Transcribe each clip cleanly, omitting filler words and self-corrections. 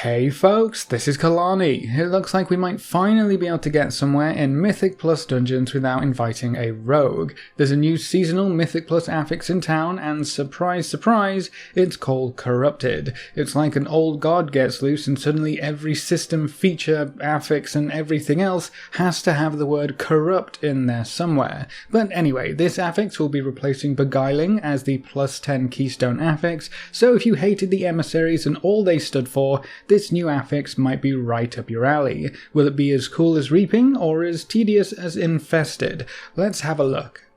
Hey folks, this is Kelani. It looks like we might finally be able to get somewhere in Mythic Plus dungeons without inviting a rogue. There's a new seasonal Mythic Plus Affix in town, and surprise surprise, it's called Corrupted. It's like an old god gets loose and suddenly every system, feature, affix and everything else has to have the word corrupt in there somewhere. But anyway, this affix will be replacing Beguiling as the plus 10 keystone affix, so if you hated the emissaries and all they stood for, this new affix might be right up your alley. Will it be as cool as Reaping, or as tedious as Infested? Let's have a look.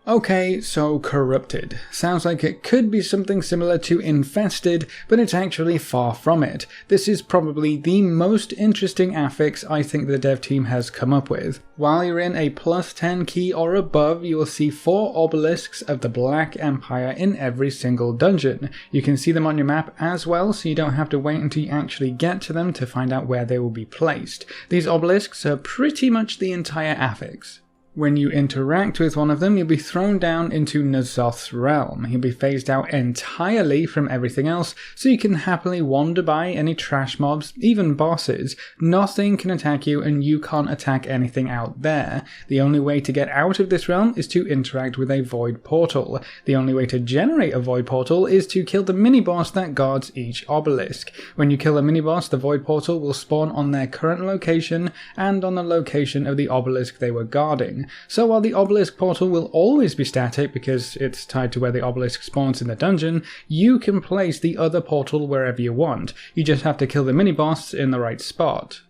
Okay, so Corrupted. Sounds like it could be something similar to Infested, but it's actually far from it. This is probably the most interesting affix I think the dev team has come up with. While you're in a plus 10 key or above, you will see 4 obelisks of the Black Empire in every single dungeon. You can see them on your map as well, so you don't have to wait until you actually get to them to find out where they will be placed. These obelisks are pretty much the entire affix. When you interact with one of them, you'll be thrown down into N'Zoth's realm. You'll be phased out entirely from everything else, so you can happily wander by any trash mobs, even bosses. Nothing can attack you, and you can't attack anything out there. The only way to get out of this realm is to interact with a void portal. The only way to generate a void portal is to kill the mini-boss that guards each obelisk. When you kill a mini-boss, the void portal will spawn on their current location and on the location of the obelisk they were guarding. So while the obelisk portal will always be static because it's tied to where the obelisk spawns in the dungeon, you can place the other portal wherever you want. You just have to kill the mini-boss in the right spot.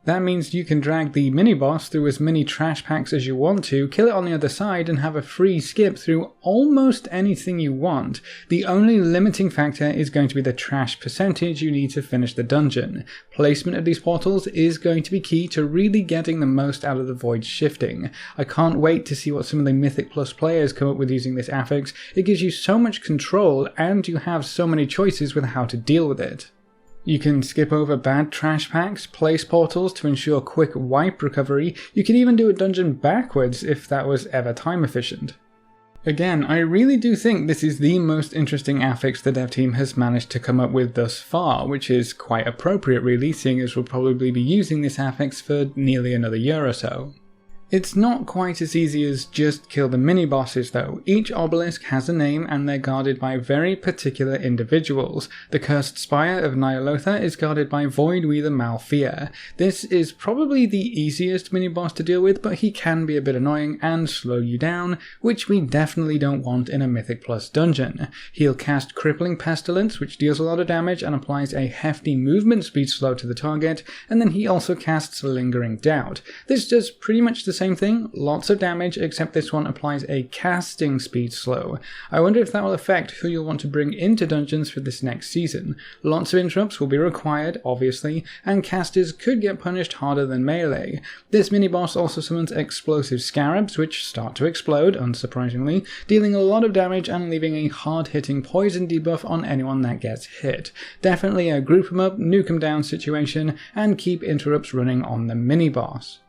That means you can drag the mini-boss through as many trash packs as you want to, kill it on the other side, and have a free skip through almost anything you want. The only limiting factor is going to be the trash percentage you need to finish the dungeon. Placement of these portals is going to be key to really getting the most out of the void shifting. I can't wait to see what some of the Mythic Plus players come up with using this affix. It gives you so much control, and you have so many choices with how to deal with it. You can skip over bad trash packs, place portals to ensure quick wipe recovery. You can even do a dungeon backwards if that was ever time efficient. Again, I really do think this is the most interesting affix the dev team has managed to come up with thus far, which is quite appropriate really, seeing as we'll probably be using this affix for nearly another year or so. It's not quite as easy as just kill the mini-bosses though. Each obelisk has a name and they're guarded by very particular individuals. The cursed Spire of Nile is guarded by Voidweaver Malfear. This is probably the easiest mini-boss to deal with, but he can be a bit annoying and slow you down, which we definitely don't want in a Mythic Plus dungeon. He'll cast Crippling Pestilence, which deals a lot of damage and applies a hefty movement speed slow to the target, and then he also casts Lingering Doubt. This does pretty much the same thing, lots of damage, except this one applies a casting speed slow. I wonder if that will affect who you'll want to bring into dungeons for this next season. Lots of interrupts will be required, obviously, and casters could get punished harder than melee. This mini-boss also summons explosive scarabs, which start to explode, unsurprisingly, dealing a lot of damage and leaving a hard-hitting poison debuff on anyone that gets hit. Definitely a group 'em up, nuke 'em down situation, and keep interrupts running on the mini-boss.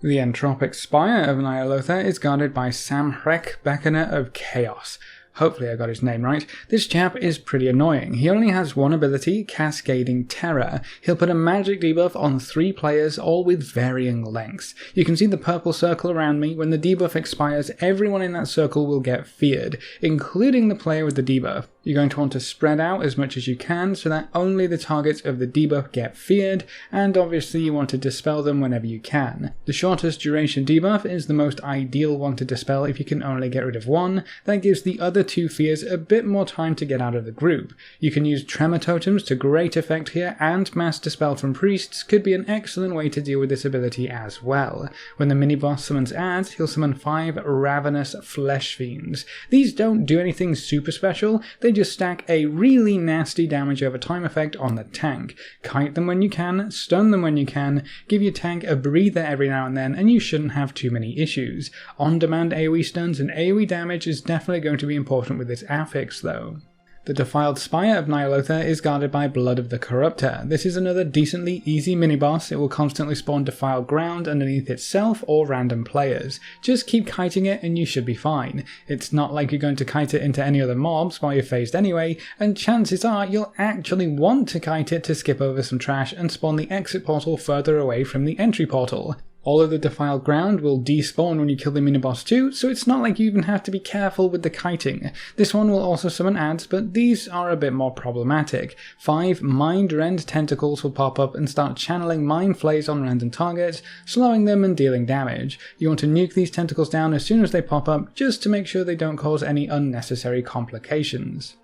The entropic Spire of Nile is guarded by Samhrek, Beckoner of Chaos. Hopefully I got his name right. This chap is pretty annoying. He only has one ability, Cascading Terror. He'll put a magic debuff on 3 players, all with varying lengths. You can see the purple circle around me. When the debuff expires, everyone in that circle will get feared, including the player with the debuff. You're going to want to spread out as much as you can so that only the targets of the debuff get feared, and obviously you want to dispel them whenever you can. The shortest duration debuff is the most ideal one to dispel if you can only get rid of one. That gives the other 2 fears a bit more time to get out of the group. You can use Tremor Totems to great effect here, and Mass Dispel from Priests could be an excellent way to deal with this ability as well. When the mini-boss summons ads, he'll summon 5 Ravenous Flesh Fiends. These don't do anything super special, they just stack a really nasty damage over time effect on the tank. Kite them when you can, stun them when you can, give your tank a breather every now and then, and you shouldn't have too many issues. On-demand AoE stuns and AoE damage is definitely going to be important with this affix though. The defiled Spire of Nile is guarded by Blood of the Corruptor. This is another decently easy mini-boss. It will constantly spawn defiled ground underneath itself or random players. Just keep kiting it and you should be fine. It's not like you're going to kite it into any other mobs while you're phased anyway, and chances are you'll actually want to kite it to skip over some trash and spawn the exit portal further away from the entry portal. All of the defiled ground will despawn when you kill the mini-boss too, so it's not like you even have to be careful with the kiting. This one will also summon ads, but these are a bit more problematic. 5 mind-rend tentacles will pop up and start channeling mind flays on random targets, slowing them and dealing damage. You want to nuke these tentacles down as soon as they pop up, just to make sure they don't cause any unnecessary complications.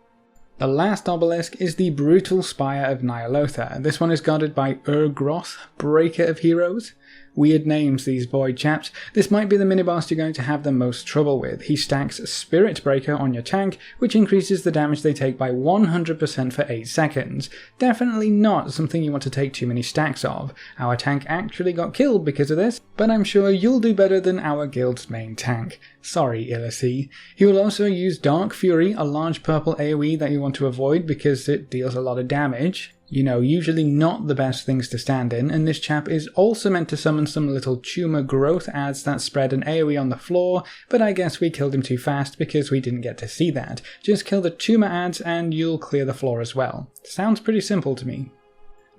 The last obelisk is the brutal Spire of Nile. This one is guarded by Urgroth, Breaker of Heroes. Weird names, these boy chaps. This might be the mini-boss you're going to have the most trouble with. He stacks Spirit Breaker on your tank, which increases the damage they take by 100% for 8 seconds. Definitely not something you want to take too many stacks of. Our tank actually got killed because of this, but I'm sure you'll do better than our guild's main tank. Sorry, Illicy. He will also use Dark Fury, a large purple AoE that you want to avoid because it deals a lot of damage. You know, usually not the best things to stand in, and this chap is also meant to summon some little tumor growth ads that spread an AoE on the floor, but I guess we killed him too fast because we didn't get to see that. Just kill the tumor ads and you'll clear the floor as well. Sounds pretty simple to me.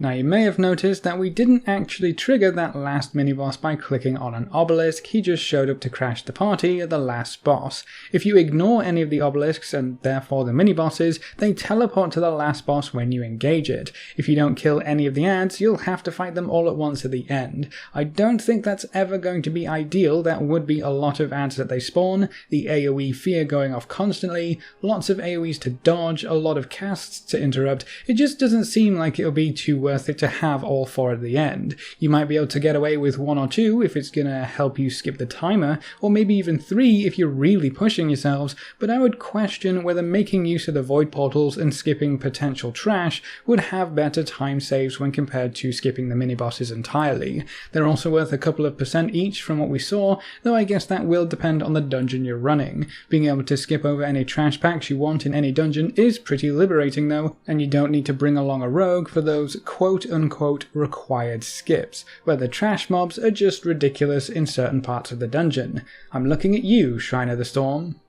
Now you may have noticed that we didn't actually trigger that last mini-boss by clicking on an obelisk, he just showed up to crash the party at the last boss. If you ignore any of the obelisks and therefore the mini-bosses, they teleport to the last boss when you engage it. If you don't kill any of the ads, you'll have to fight them all at once at the end. I don't think that's ever going to be ideal. That would be a lot of ads that they spawn, the AoE fear going off constantly, lots of AoEs to dodge, a lot of casts to interrupt. It just doesn't seem like it'll be too worth it to have all 4 at the end. You might be able to get away with 1 or 2 if it's gonna help you skip the timer, or maybe even 3 if you're really pushing yourselves, but I would question whether making use of the void portals and skipping potential trash would have better time saves when compared to skipping the mini-bosses entirely. They're also worth a couple of % each from what we saw, though I guess that will depend on the dungeon you're running. Being able to skip over any trash packs you want in any dungeon is pretty liberating though, and you don't need to bring along a rogue for those quote-unquote required skips, where the trash mobs are just ridiculous in certain parts of the dungeon. I'm looking at you, Shrine of the Storm.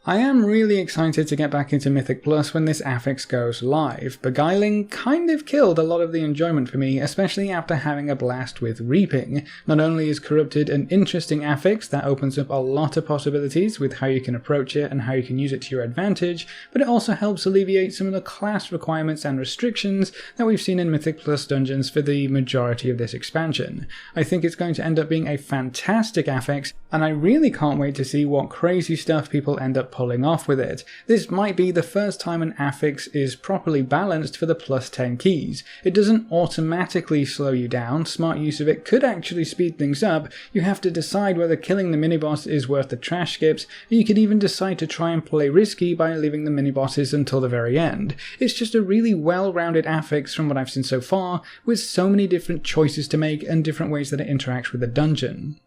I am really excited to get back into Mythic Plus when this affix goes live. Beguiling kind of killed a lot of the enjoyment for me, especially after having a blast with Reaping. Not only is Corrupted an interesting affix that opens up a lot of possibilities with how you can approach it and how you can use it to your advantage, but it also helps alleviate some of the class requirements and restrictions that we've seen in Mythic Plus dungeons for the majority of this expansion. I think it's going to end up being a fantastic affix, and I really can't wait to see what crazy stuff people end up pulling off with it. This might be the first time an affix is properly balanced for the plus 10 keys. It doesn't automatically slow you down. Smart use of it could actually speed things up. You have to decide whether killing the mini-boss is worth the trash skips, and you could even decide to try and play risky by leaving the mini-bosses until the very end. It's just a really well-rounded affix from what I've seen so far, with so many different choices to make and different ways that it interacts with the dungeon.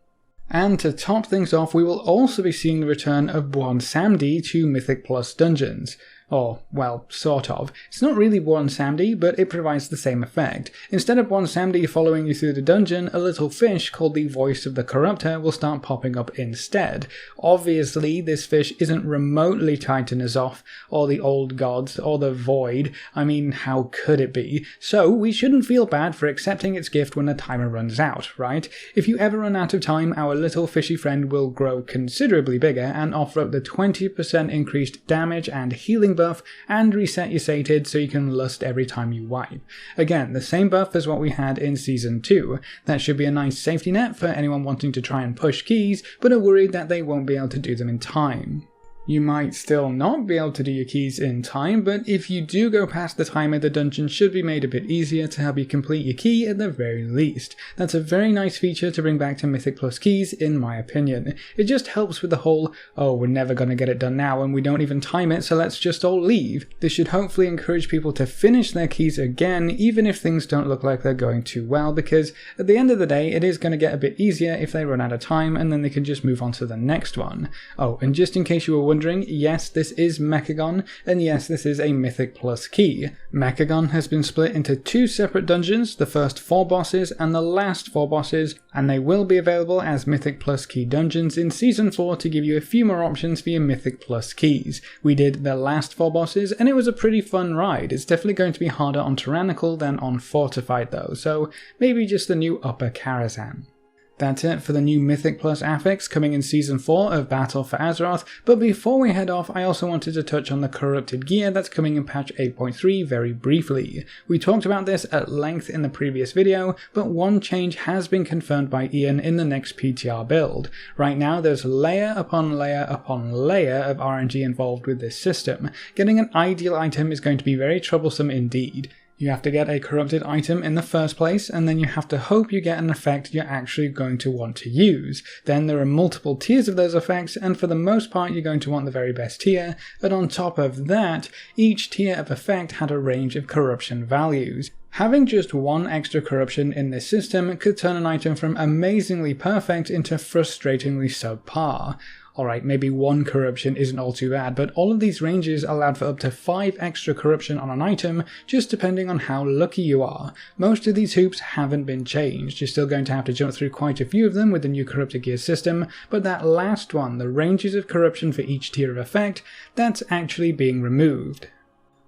And to top things off, we will also be seeing the return of BWONSAMDI to Mythic Plus dungeons. Or, well, sort of. It's not really BWONSAMDI, but it provides the same effect. Instead of BWONSAMDI following you through the dungeon, a little fish called the Voice of the Corruptor will start popping up instead. Obviously, this fish isn't remotely tied to N'Zoth, or the Old Gods, or the Void. I mean, how could it be? So, we shouldn't feel bad for accepting its gift when the timer runs out, right? If you ever run out of time, our little fishy friend will grow considerably bigger and offer up the 20% increased damage and healing buff and reset your sated so you can lust every time you wipe. Again, the same buff as what we had in Season 2. That should be a nice safety net for anyone wanting to try and push keys but are worried that they won't be able to do them in time. You might still not be able to do your keys in time, but if you do go past the timer, the dungeon should be made a bit easier to help you complete your key at the very least. That's a very nice feature to bring back to Mythic Plus keys, in my opinion. It just helps with the whole, oh, we're never going to get it done now and we don't even time it, so let's just all leave. This should hopefully encourage people to finish their keys again, even if things don't look like they're going too well, because at the end of the day, it is going to get a bit easier if they run out of time and then they can just move on to the next one. Oh, and just in case you were wondering, yes, this is Mechagon, and yes, this is a Mythic Plus key. Mechagon has been split into 2 separate dungeons, the first 4 bosses and the last 4 bosses, and they will be available as Mythic Plus key dungeons in Season 4 to give you a few more options for your Mythic Plus keys. We did the last 4 bosses, and it was a pretty fun ride. It's definitely going to be harder on Tyrannical than on Fortified though, so maybe just the new upper Karazhan. That's it for the new Mythic Plus Affix coming in Season 4 of Battle for Azeroth, but before we head off, I also wanted to touch on the corrupted gear that's coming in patch 8.3 very briefly. We talked about this at length in the previous video, but one change has been confirmed by Ian in the next PTR build. Right now there's layer upon layer upon layer of RNG involved with this system. Getting an ideal item is going to be very troublesome indeed. You have to get a corrupted item in the first place, and then you have to hope you get an effect you're actually going to want to use. Then there are multiple tiers of those effects, and for the most part you're going to want the very best tier, and on top of that, each tier of effect had a range of corruption values. Having just one extra corruption in this system could turn an item from amazingly perfect into frustratingly subpar. Alright, maybe 1 corruption isn't all too bad, but all of these ranges allowed for up to 5 extra corruption on an item, just depending on how lucky you are. Most of these hoops haven't been changed, you're still going to have to jump through quite a few of them with the new corrupted gear system, but that last one, the ranges of corruption for each tier of effect, that's actually being removed.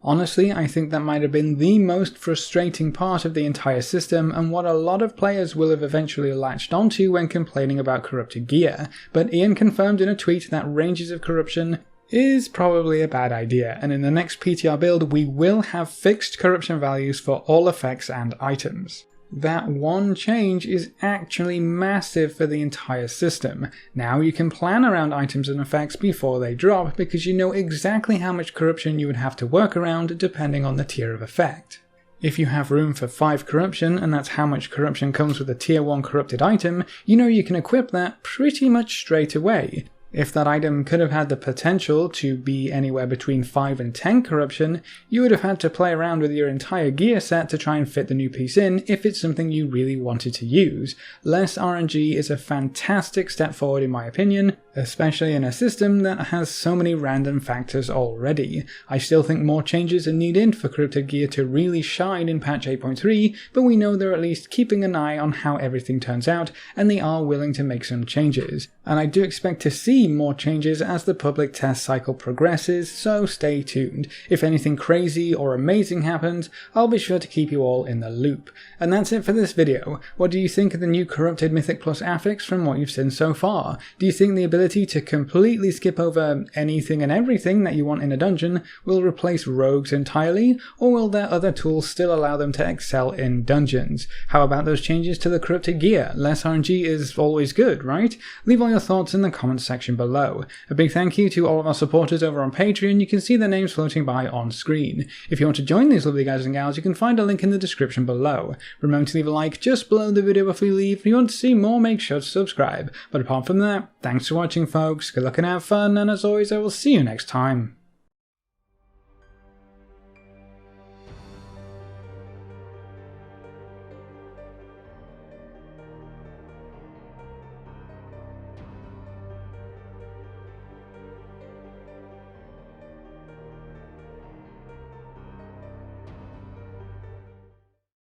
Honestly, I think that might have been the most frustrating part of the entire system and what a lot of players will have eventually latched onto when complaining about corrupted gear, but Ian confirmed in a tweet that ranges of corruption is probably a bad idea, and in the next PTR build we will have fixed corruption values for all effects and items. That one change is actually massive for the entire system. Now you can plan around items and effects before they drop because you know exactly how much corruption you would have to work around depending on the tier of effect. If you have room for 5 corruption, and that's how much corruption comes with a tier 1 corrupted item, you know you can equip that pretty much straight away. If that item could have had the potential to be anywhere between 5 and 10 corruption, you would have had to play around with your entire gear set to try and fit the new piece in if it's something you really wanted to use. Less RNG is a fantastic step forward in my opinion, especially in a system that has so many random factors already. I still think more changes are needed for corrupted gear to really shine in patch 8.3, but we know they're at least keeping an eye on how everything turns out, and they are willing to make some changes. And I do expect to see more changes as the public test cycle progresses, so stay tuned. If anything crazy or amazing happens, I'll be sure to keep you all in the loop. And that's it for this video. What do you think of the new corrupted Mythic Plus Affix from what you've seen so far? Do you think the ability to completely skip over anything and everything that you want in a dungeon will replace rogues entirely, or will their other tools still allow them to excel in dungeons? How about those changes to the corrupted gear? Less RNG is always good, right? Leave all your thoughts in the comments section below. A big thank you to all of our supporters over on Patreon. You can see their names floating by on screen. If you want to join these lovely guys and gals, you can find a link in the description below. Remember to leave a like just below the video before you leave. If you want to see more, make sure to subscribe. But apart from that, thanks for watching folks, good luck and have fun, and as always I will see you next time.